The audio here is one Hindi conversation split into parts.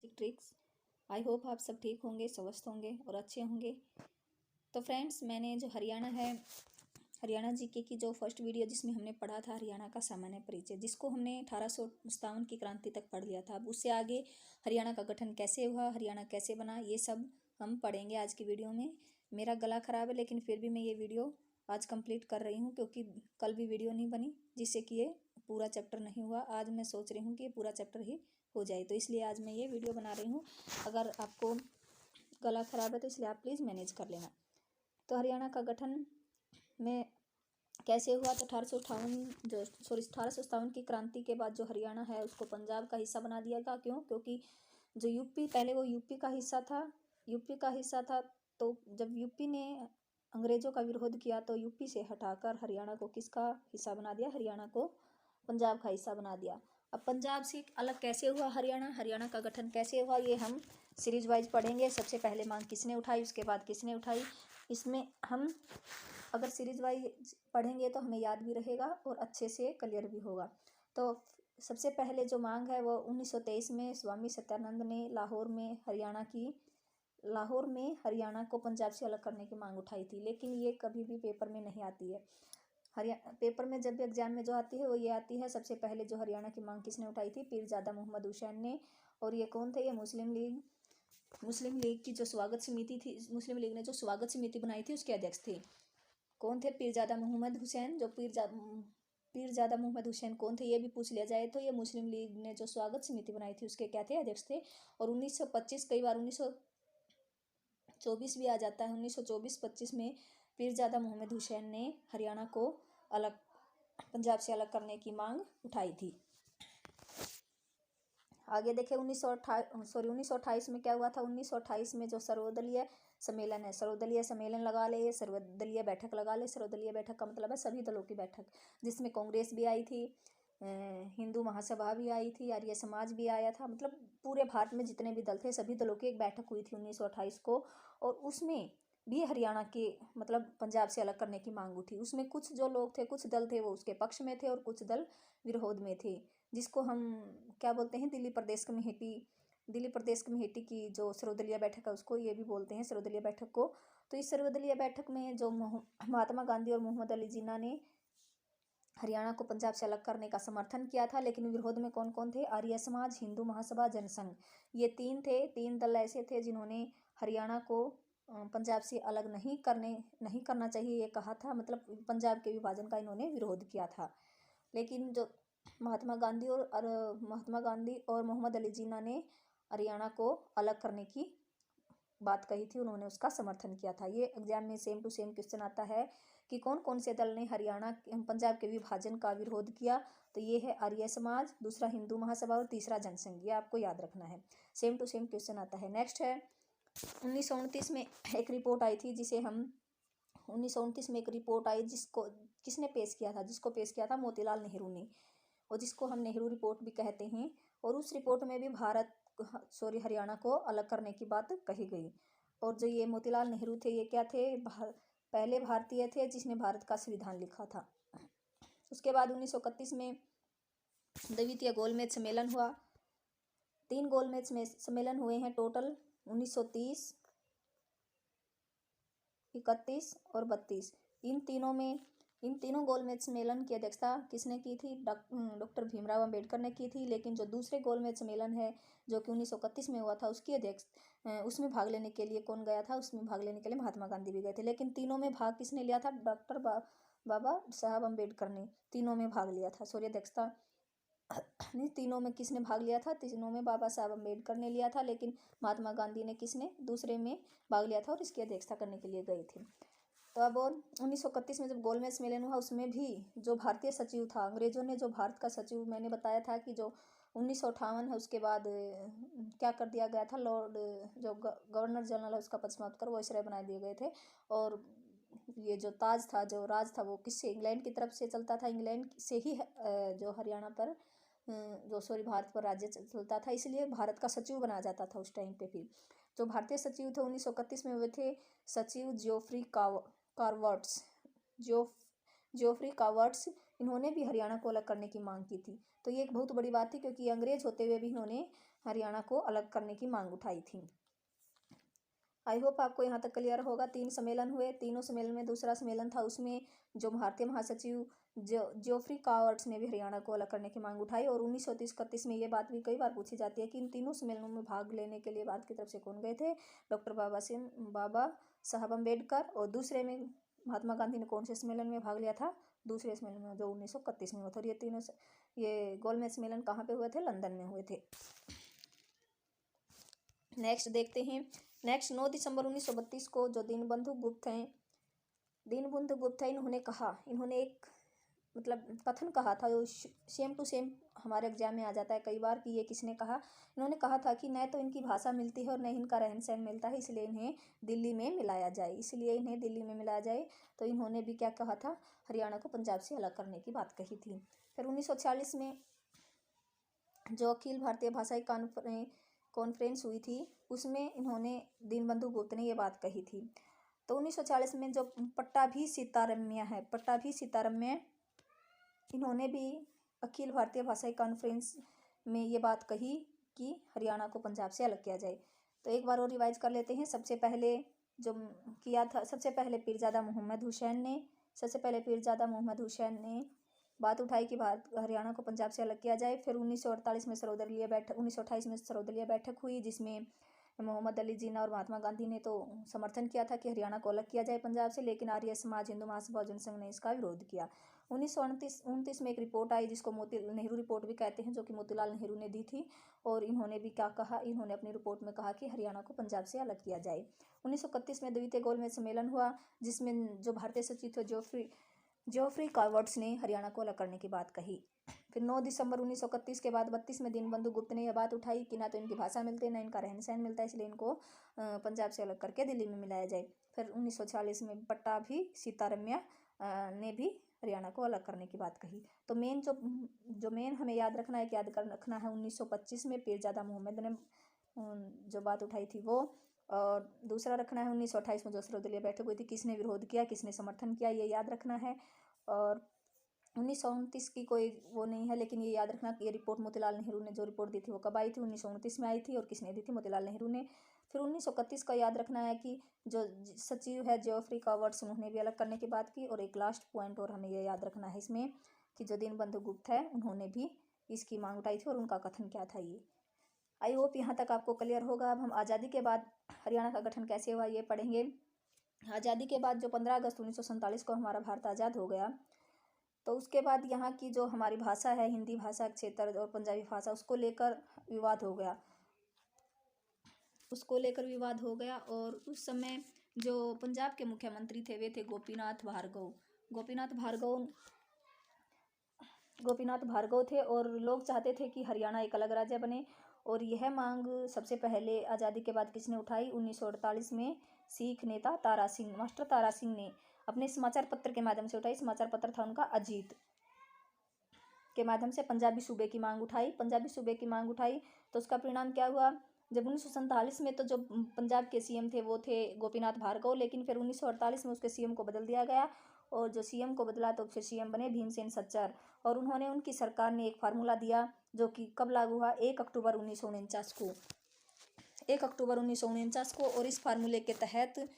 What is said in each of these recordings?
ट्रिक्स। आई होप आप सब ठीक होंगे, स्वस्थ होंगे और अच्छे होंगे। तो फ्रेंड्स, मैंने जो हरियाणा जीके की जो फर्स्ट वीडियो जिसमें हमने पढ़ा था हरियाणा का सामान्य परिचय, जिसको हमने 1857 की क्रांति तक पढ़ लिया था। अब उससे आगे हरियाणा का गठन कैसे हुआ, हरियाणा कैसे बना, ये सब हम पढ़ेंगे आज की वीडियो में। मेरा गला ख़राब है लेकिन फिर भी मैं ये वीडियो आज कंप्लीट कर रही हूँ, क्योंकि कल भी वीडियो नहीं बनी जिससे कि ये पूरा चैप्टर नहीं हुआ। आज मैं सोच रही हूँ कि ये पूरा चैप्टर ही हो जाए, तो इसलिए आज मैं ये वीडियो बना रही हूँ। अगर आपको गला ख़राब है तो इसलिए आप प्लीज़ मैनेज कर लेना। तो हरियाणा का गठन में कैसे हुआ, तो 1857 की क्रांति के बाद जो हरियाणा है उसको पंजाब का हिस्सा बना दिया गया। क्यों? क्योंकि जो यूपी, पहले वो यूपी का हिस्सा था। तो जब यूपी ने अंग्रेज़ों का विरोध किया तो यूपी से हटाकर हरियाणा को किसका हिस्सा बना दिया? हरियाणा को पंजाब का हिस्सा बना दिया। अब पंजाब से अलग कैसे हुआ हरियाणा का गठन कैसे हुआ, ये हम सीरीज वाइज पढ़ेंगे। सबसे पहले मांग किसने उठाई, उसके बाद किसने उठाई। इसमें हम अगर सीरीज वाइज पढ़ेंगे तो हमें याद भी रहेगा और अच्छे से क्लियर भी होगा। तो सबसे पहले जो मांग है वो 1923 में स्वामी सत्यानंद ने लाहौर में हरियाणा को पंजाब से अलग करने की मांग उठाई थी। लेकिन ये कभी भी पेपर में नहीं आती है। पेपर में जब भी एग्जाम में जो आती है वो ये आती है, सबसे पहले जो हरियाणा की मांग किसने उठाई थी? पीरजादा मोहम्मद हुसैन ने। और ये कौन थे? ये मुस्लिम लीग की जो स्वागत समिति थी, मुस्लिम लीग ने जो स्वागत समिति बनाई थी उसके अध्यक्ष थे। कौन थे? पीरजादा मोहम्मद हुसैन। जो पीरजादा मोहम्मद हुसैन कौन थे ये भी पूछ लिया जाए तो ये मुस्लिम लीग ने जो स्वागत समिति बनाई थी उसके क्या थे? अध्यक्ष थे। और 1925, कई बार 1924 भी आ जाता है, 1924-25 में पीरजादा मोहम्मद हुसैन ने हरियाणा को पंजाब से अलग करने की मांग उठाई थी। आगे देखें 1928 में क्या हुआ था? 1928 में जो सर्वदलीय सम्मेलन है, सर्वदलीय सम्मेलन लगा ले, सर्वदलीय बैठक लगा ले। सर्वदलीय बैठक का मतलब है सभी दलों की बैठक, जिसमें कांग्रेस भी आई थी, हिंदू महासभा भी आई थी, आर्य समाज भी आया था। मतलब पूरे भारत में जितने भी दल थे सभी दलों की एक बैठक हुई थी 1928 को। और उसमें भी हरियाणा के मतलब पंजाब से अलग करने की मांग उठी। उसमें कुछ जो लोग थे, कुछ दल थे वो उसके पक्ष में थे और कुछ दल विरोध में थे, जिसको हम क्या बोलते हैं? दिल्ली प्रदेश कमेटी की जो सर्वदलीय बैठक है उसको ये भी बोलते हैं, सर्वदलीय बैठक को। तो इस सर्वदलीय बैठक में जो महात्मा गांधी और मोहम्मद अली जिन्ना ने हरियाणा को पंजाब से अलग करने का समर्थन किया था। लेकिन विरोध में कौन कौन थे? आर्य समाज, हिंदू महासभा, जनसंघ, ये तीन दल ऐसे थे जिन्होंने हरियाणा को पंजाब से अलग नहीं करना चाहिए ये कहा था। मतलब पंजाब के विभाजन का इन्होंने विरोध किया था। लेकिन जो महात्मा गांधी और मोहम्मद अली जिन्ना ने हरियाणा को अलग करने की बात कही थी, उन्होंने उसका समर्थन किया था। ये एग्जाम में सेम टू सेम क्वेश्चन आता है कि कौन कौन से दल ने पंजाब के विभाजन का विरोध किया। तो ये है आर्य समाज, दूसरा हिंदू महासभा और तीसरा जनसंघ। ये आपको याद रखना है, सेम टू सेम क्वेश्चन आता है। नेक्स्ट है 1929 में एक रिपोर्ट आई थी, 1929 में एक रिपोर्ट आई जिसको किसने पेश किया था? जिसको पेश किया था मोतीलाल नेहरू ने, और जिसको हम नेहरू रिपोर्ट भी कहते हैं। और उस रिपोर्ट में भी हरियाणा को अलग करने की बात कही गई। और जो ये मोतीलाल नेहरू थे ये क्या थे? पहले भारतीय थे जिसने भारत का संविधान लिखा था। उसके बाद 1931 में द्वितीय गोलमेज सम्मेलन हुआ। 3 गोलमेज में सम्मेलन हुए हैं टोटल, 1930, 31 और 32। इन तीनों गोलमेज सम्मेलन की अध्यक्षता किसने की थी? डॉक्टर भीमराव अंबेडकर ने की थी। लेकिन जो दूसरे गोलमेज सम्मेलन है जो कि 1931 में हुआ था उसमें भाग लेने के लिए कौन गया था? उसमें भाग लेने के लिए महात्मा गांधी भी गए थे। लेकिन तीनों में भाग किसने लिया था? डॉक्टर बाबा साहब अम्बेडकर ने तीनों में भाग लिया था। अध्यक्षता तीनों में किसने भाग लिया था? तीनों में बाबा साहब अम्बेडकर ने लिया था। लेकिन महात्मा गांधी ने दूसरे में भाग लिया था और इसकी अध्यक्षता करने के लिए गए थे। तो अब 1931 में जब गोलमेज सम्मेलन हुआ उसमें भी जो भारतीय सचिव था, अंग्रेजों ने जो भारत का सचिव, मैंने बताया था कि जो 1958 है उसके बाद क्या कर दिया गया था? जो गवर्नर जनरल है उसका पद समाप्त कर वायसराय बना दिए गए थे। और ये जो राज था वो किससे? इंग्लैंड की तरफ से चलता था। इंग्लैंड से ही जो हरियाणा पर भारत पर राज्य चलता था, इसलिए भारत का सचिव बनाया जाता था उस टाइम पे। फिर जो भारतीय सचिव थे 1931 में हुए थे सचिव जियोफ्री कावर्ट्स। इन्होंने भी हरियाणा को अलग करने की मांग की थी। तो ये एक बहुत बड़ी बात थी, क्योंकि अंग्रेज होते हुए भी इन्होंने हरियाणा को अलग करने की मांग उठाई थी। आई होप आपको यहाँ तक क्लियर होगा। 3 सम्मेलन हुए, तीनों सम्मेलन में दूसरा सम्मेलन था, उसमें जो भारतीय महासचिव जोफ्री कॉवर्ट्स ने भी हरियाणा को अलग करने की मांग उठाई। और 1931 में ये बात भी कई बार पूछी जाती है कि इन तीनों सम्मेलनों में भाग लेने के लिए भारत की तरफ से कौन गए थे। डॉक्टर बाबा साहब अम्बेडकर। और दूसरे में महात्मा गांधी ने कौन से सम्मेलन में भाग लिया था? दूसरे सम्मेलन में, जो 1931 में हुआ था। और ये गोलमेज सम्मेलन कहाँ पे हुए थे? लंदन में हुए थे। नेक्स्ट देखते हैं। नेक्स्ट 9 दिसंबर 1932 को जो दीनबंधु गुप्त हैं, इन्होंने एक मतलब कथन कहा था, जो सेम टू सेम हमारे एग्जाम में आ जाता है कई बार कि ये किसने कहा। इन्होंने कहा था कि न तो इनकी भाषा मिलती है और न इनका रहन सहन मिलता है, इसलिए इन्हें दिल्ली में मिलाया जाए। तो इन्होंने भी क्या कहा था? हरियाणा को पंजाब से अलग करने की बात कही थी। फिर 1946 में जो अखिल भारतीय भाषाई कॉन्फ्रेंस हुई थी, उसमें इन्होंने दीनबंधु गुप्त ने ये बात कही थी। तो 1940 में जो पट्टाभी सीतारम्य इन्होंने भी अखिल भारतीय भाषाई कॉन्फ्रेंस में ये बात कही कि हरियाणा को पंजाब से अलग किया जाए। तो एक बार और रिवाइज कर लेते हैं। सबसे पहले पीरजादा मोहम्मद हुसैन ने बात उठाई कि हरियाणा को पंजाब से अलग किया जाए। फिर 1928 में सर्वदलीय बैठक हुई, जिसमें मोहम्मद अली जिन्ना और महात्मा गांधी ने तो समर्थन किया था कि हरियाणा को अलग किया जाए पंजाब से, लेकिन आर्य समाज, हिंदू महासभा, जनसंघ ने इसका विरोध किया। 1929 में एक रिपोर्ट आई, जिसको नेहरू रिपोर्ट भी कहते हैं, जो कि मोतीलाल नेहरू ने दी थी। और इन्होंने भी क्या कहा? इन्होंने अपनी रिपोर्ट में कहा कि हरियाणा को पंजाब से अलग किया जाए। 1931 में द्वितीय गोलमेज सम्मेलन हुआ, जिसमें जो भारतीय सचिव थे जोफ्री कॉवर्ट्स ने हरियाणा को अलग करने की बात कही। फिर 9 दिसंबर 1931 के बाद 32 में दीनबंधु गुप्त ने यह बात उठाई कि ना तो इनकी भाषा मिलती है, ना इनका रहन सहन मिलता है, इसलिए इनको पंजाब से अलग करके दिल्ली में मिलाया जाए। फिर 1946 में पट्टाभी सीतारम्य ने भी हरियाणा को अलग करने की बात कही। तो मेन हमें याद रखना है 1925 में पीरजादा मोहम्मद ने जो बात उठाई थी वो। और दूसरा रखना है 1928 में जो सर्वदलीय बैठक हुई थी, किसने विरोध किया, किसने समर्थन किया, ये याद रखना है। और 1929 की कोई वो नहीं है, लेकिन ये याद रखना कि ये रिपोर्ट मोतीलाल नेहरू ने जो रिपोर्ट दी थी वो कब आई थी? 1929 में आई थी। और किसने दी थी? मोतीलाल नेहरू ने। फिर 1931 का याद रखना है कि जो सचिव है जोफ्री कॉवर्ट्स, उन्होंने भी अलग करने की बात की। और एक लास्ट पॉइंट और हमें ये याद रखना है इसमें कि जो दीनबंधु गुप्त है, उन्होंने भी इसकी मांग उठाई थी और उनका कथन क्या था ये। आई होप यहाँ तक आपको क्लियर होगा। अब हम आज़ादी के बाद हरियाणा का गठन कैसे हुआ ये पढ़ेंगे। आज़ादी के बाद जो 15 अगस्त 1947 को हमारा भारत आज़ाद हो गया, तो उसके बाद यहाँ की जो हमारी भाषा है, हिंदी भाषा क्षेत्र और पंजाबी भाषा, उसको लेकर विवाद हो गया। और उस समय जो पंजाब के मुख्यमंत्री थे वे थे गोपीनाथ भार्गव थे। और लोग चाहते थे कि हरियाणा एक अलग राज्य बने। और यह मांग सबसे पहले आज़ादी के बाद किसने उठाई? 1948 में सिख नेता मास्टर तारा सिंह ने अपने समाचार पत्र के माध्यम से उठाई। समाचार पत्र था उनका अजीत, के माध्यम से पंजाबी सूबे की मांग उठाई। तो उसका परिणाम क्या हुआ? जब 1947 में तो जो पंजाब के सीएम थे वो थे गोपीनाथ भार्गव, लेकिन फिर 1948 में उसके सीएम को बदल दिया गया। और जो सीएम को बदला तो फिर सीएम बने भीमसेन सच्चर। और उनकी सरकार ने एक फार्मूला दिया, जो कि कब लागू हुआ? 1 अक्टूबर 1949 को। और इस फार्मूले के तहत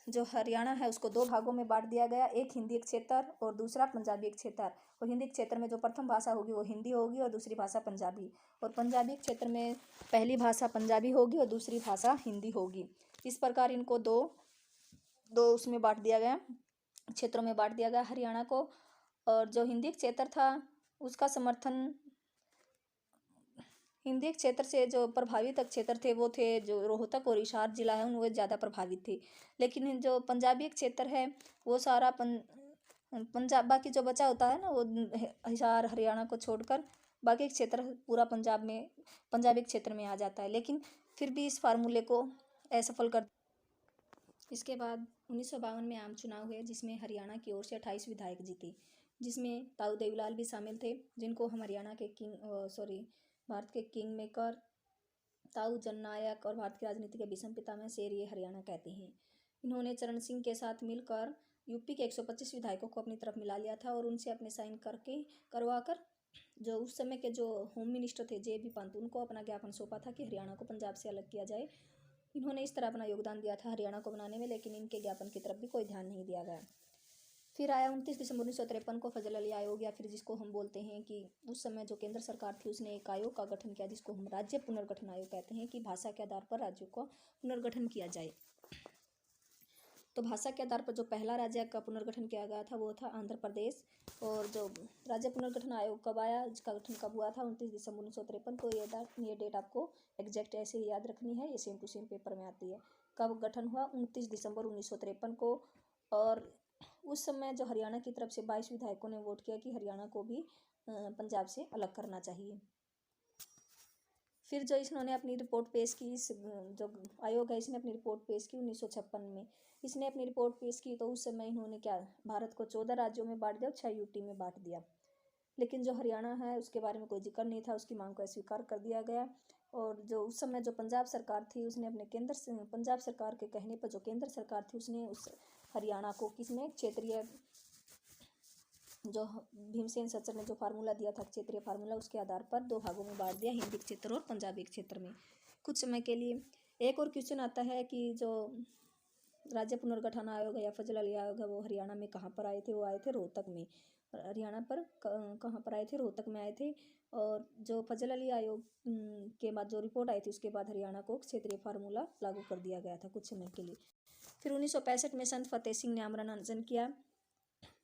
जो हरियाणा है उसको 2 भागों में बांट दिया गया, एक हिंदी क्षेत्र और दूसरा पंजाबी क्षेत्र। और हिंदी क्षेत्र में जो प्रथम भाषा होगी वो हिंदी होगी और दूसरी भाषा पंजाबी। और पंजाबी क्षेत्र में पहली भाषा पंजाबी होगी और दूसरी भाषा हिंदी होगी। इस प्रकार इनको दो उसमें बांट दिया गया, क्षेत्रों में बांट दिया गया हरियाणा को। और जो हिंदी क्षेत्र था उसका समर्थन, हिंदी क्षेत्र से जो प्रभावित क्षेत्र थे वो थे जो रोहतक और हिसार जिला है, वो ज़्यादा प्रभावित थे। लेकिन जो पंजाबी क्षेत्र है वो सारा पंजाब, बाकी जो बचा होता है ना, वो हिसार हरियाणा को छोड़कर बाकी क्षेत्र पूरा पंजाबी क्षेत्र में आ जाता है। लेकिन फिर भी इस फार्मूले को असफल कर। इसके बाद 1952 में आम चुनाव हुए, जिसमें हरियाणा की ओर से 28 विधायक जीते, जिसमें ताऊ देवीलाल भी शामिल थे, जिनको हम हरियाणा के भारत के किंग मेकर, ताऊ जननायक और भारत की राजनीति के विषम पितामह शेर ये हरियाणा कहते हैं। इन्होंने चरण सिंह के साथ मिलकर यूपी के 125 विधायकों को अपनी तरफ मिला लिया था और उनसे अपने साइन करवाकर जो उस समय के जो होम मिनिस्टर थे जे बी पंत, उनको अपना ज्ञापन सौंपा था कि हरियाणा को पंजाब से अलग किया जाए। इन्होंने इस तरह अपना योगदान दिया था हरियाणा को बनाने में, लेकिन इनके ज्ञापन की तरफ भी कोई ध्यान नहीं दिया गया। फिर आया 29 दिसंबर 1953 को फजल अली आयोग, या फिर जिसको हम बोलते हैं कि उस समय जो केंद्र सरकार थी उसने एक आयोग का गठन किया जिसको हम राज्य पुनर्गठन आयोग कहते हैं, कि भाषा के आधार पर राज्यों का पुनर्गठन किया जाए। तो भाषा के आधार पर जो पहला राज्य का पुनर्गठन किया गया था वो था आंध्र प्रदेश। और जो राज्य पुनर्गठन आयोग कब आया, इसका गठन कब हुआ था, 29 दिसंबर 1953 को। ये डेट आपको एग्जैक्ट ऐसे ही याद रखनी है, ये सेम टू सेम पेपर में आती है। कब गठन हुआ, 29 दिसंबर 1953 को। और उस समय जो हरियाणा की तरफ से 22 विधायकों ने वोट किया कि हरियाणा को भी पंजाब से अलग करना चाहिए। फिर जो इन्होंने अपनी रिपोर्ट पेश की, इस जो आयोग है इसने अपनी रिपोर्ट पेश की 1956 में। इसने अपनी रिपोर्ट पेश की तो उस समय इन्होंने क्या, भारत को 14 राज्यों में बांट दिया और 6 यूटी में बांट दिया। लेकिन जो हरियाणा है उसके बारे में कोई जिक्र नहीं था, उसकी मांग को अस्वीकार कर दिया गया। और जो उस समय जो पंजाब सरकार थी उसने अपने पंजाब सरकार के कहने पर जो केंद्र सरकार थी उसने उस हरियाणा को किसने क्षेत्रीय, जो भीमसेन सचर ने जो फार्मूला दिया था क्षेत्रीय फार्मूला, उसके आधार पर 2 भागों में बांट दिया, हिंदी क्षेत्र और पंजाबी क्षेत्र में कुछ समय के लिए। एक और क्वेश्चन आता है कि जो राज्य पुनर्गठन आयोग है या फजल अली आयोग है वो हरियाणा में कहाँ पर आए थे, वो आए थे रोहतक में। हरियाणा पर कहाँ पर आए थे, रोहतक में आए थे। और जो फजल अली आयोग के बाद जो रिपोर्ट आई थी उसके बाद हरियाणा को क्षेत्रीय फार्मूला लागू कर दिया गया था कुछ समय के लिए। फिर 1965 में संत फतेह सिंह ने आमरण अनशन किया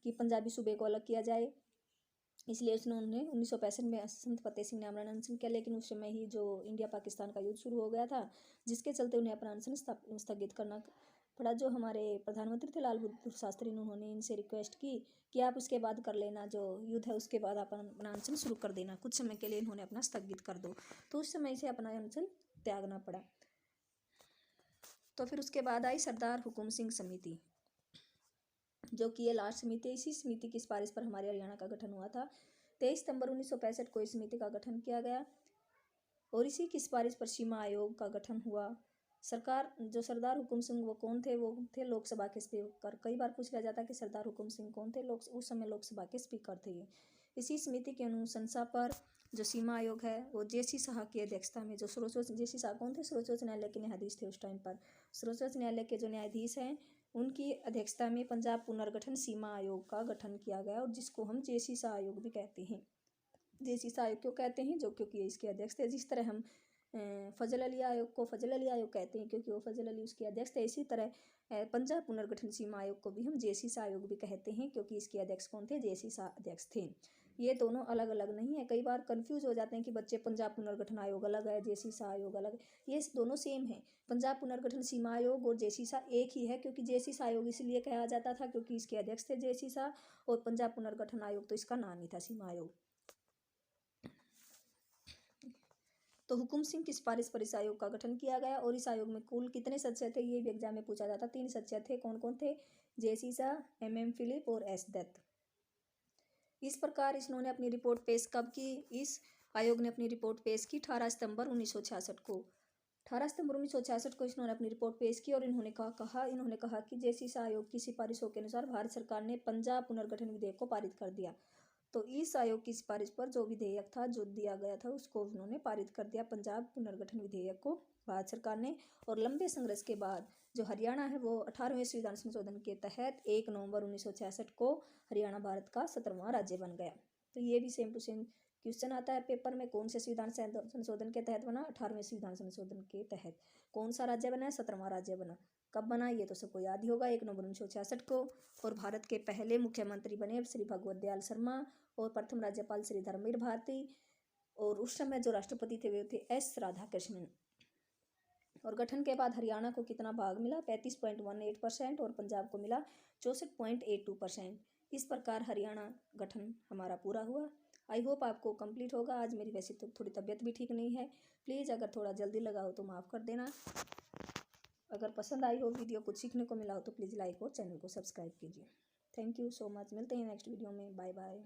कि पंजाबी सूबे को अलग किया जाए, इसलिए उन्होंने 1965 में संत फतेह सिंह ने आमरण अनशन किया। लेकिन उस समय ही जो इंडिया पाकिस्तान का युद्ध शुरू हो गया था, जिसके चलते उन्हें अपना अनशन स्थगित करना पड़ा। जो हमारे प्रधानमंत्री थे लाल बहादुर शास्त्री, उन्होंने इनसे रिक्वेस्ट की कि आप उसके बाद कर लेना, जो युद्ध है उसके बाद आप अपना अनशन शुरू कर देना, कुछ समय के लिए इन्होंने अपना स्थगित कर दो। तो उस समय से अपना अनशन त्यागना पड़ा। तो फिर उसके बाद आई सरदार हुकुम सिंह समिति, जो कि ये लास्ट समिति है। इसी समिति की सिफारिश पर हमारे हरियाणा का गठन हुआ था। 23 सितंबर 1965 को इस समिति का गठन किया गया और इसी की सिफारिश पर सीमा आयोग का गठन हुआ। जो सरदार हुकुम सिंह वो कौन थे, वो थे लोकसभा के स्पीकर। कई बार पूछ लिया जाता है कि सरदार हुकुम सिंह कौन थे, उस समय लोकसभा के स्पीकर थे ये। इसी समिति की अनुशंसा पर जो सीमा आयोग है वो जे.सी. शाह की अध्यक्षता में, जो सर्वोच्च जे.सी. शाह कौन थे, सर्वोच्च न्यायालय के न्यायाधीश थे उस टाइम पर। सर्वोच्च न्यायालय के जो न्यायाधीश हैं उनकी अध्यक्षता में पंजाब पुनर्गठन सीमा आयोग का गठन किया गया, और जिसको हम जे.सी. शाह आयोग भी कहते हैं। जे.सी. शाह आयोग क्यों कहते हैं, जो क्योंकि इसके अध्यक्ष थे। जिस तरह हम फजल अली आयोग को फजल अली आयोग कहते हैं क्योंकि वो फजल अली उसके अध्यक्ष थे, इसी तरह पंजाब पुनर्गठन सीमा आयोग को भी हम जे.सी. शाह आयोग भी कहते हैं क्योंकि इसके अध्यक्ष कौन थे, जे.सी. शाह अध्यक्ष थे। ये दोनों अलग अलग नहीं है। कई बार कंफ्यूज हो जाते हैं कि बच्चे पंजाब पुनर्गठन आयोग अलग है, जे.सी. शाह आयोग अलग है। ये दोनों सेम है। पंजाब पुनर्गठन सीमा आयोग और जे.सी. शाह एक ही है, क्योंकि जे.सी. शाह आयोग इसलिए कहा जाता था क्योंकि इसके अध्यक्ष थे जे.सी. शाह, और पंजाब पुनर्गठन आयोग तो इसका नाम ही था सीमा आयोग। तो हुकुम सिंह की सिफारिश पर इस आयोग का गठन किया गया, और इस आयोग में कुल कितने सदस्य थे ये भी एग्जाम में पूछा जाता। 3 सदस्य थे। कौन कौन थे, जे.सी. शाह, एम.एम. फिलिप और एस. दत्त। इस प्रकार इन्होंने अपनी रिपोर्ट पेश कब की, इस आयोग ने अपनी रिपोर्ट पेश की 18 सितंबर 1966 को। 18 सितंबर 1966 को इन्होंने अपनी रिपोर्ट पेश की और इन्होंने कहा कि जे.सी. शाह आयोग की सिफारिशों के अनुसार भारत सरकार ने पंजाब पुनर्गठन विधेयक को पारित कर दिया। तो इस आयोग की सिफारिश पर जो विधेयक था जो दिया गया था उसको उन्होंने पारित कर दिया, पंजाब पुनर्गठन विधेयक को भारत सरकार ने। और लंबे संघर्ष के बाद जो हरियाणा है वो 18वें संविधान संशोधन के तहत 1 नवंबर 1966 को हरियाणा भारत का 17वां राज्य बन गया। तो ये भी सेम टू सेम क्वेश्चन आता है पेपर में, कौन से संविधान संशोधन के तहत बना, 18वें संविधान संशोधन के तहत। कौन सा राज्य बना है, 17वां राज्य बना। कब बना ये तो सबको याद ही होगा, 1 नवंबर 1966 को। और भारत के पहले मुख्यमंत्री बने श्री भगवत दयाल शर्मा, और प्रथम राज्यपाल श्री धर्मवीर भारती, और उस समय जो राष्ट्रपति थे वे थे एस. राधाकृष्णन। और गठन के बाद हरियाणा को कितना भाग मिला, 35.18% और पंजाब को मिला 64.82%। इस प्रकार हरियाणा गठन हमारा पूरा हुआ। आई होप आपको कंप्लीट होगा। आज मेरी वैसे तो थोड़ी तबीयत भी ठीक नहीं है, प्लीज़ अगर थोड़ा जल्दी लगा हो तो माफ़ कर देना। अगर पसंद आई हो वीडियो, कुछ सीखने को मिला हो तो प्लीज़ लाइक और चैनल को सब्सक्राइब कीजिए। Thank you so much. मिलते हैं नेक्स्ट वीडियो में। Bye bye.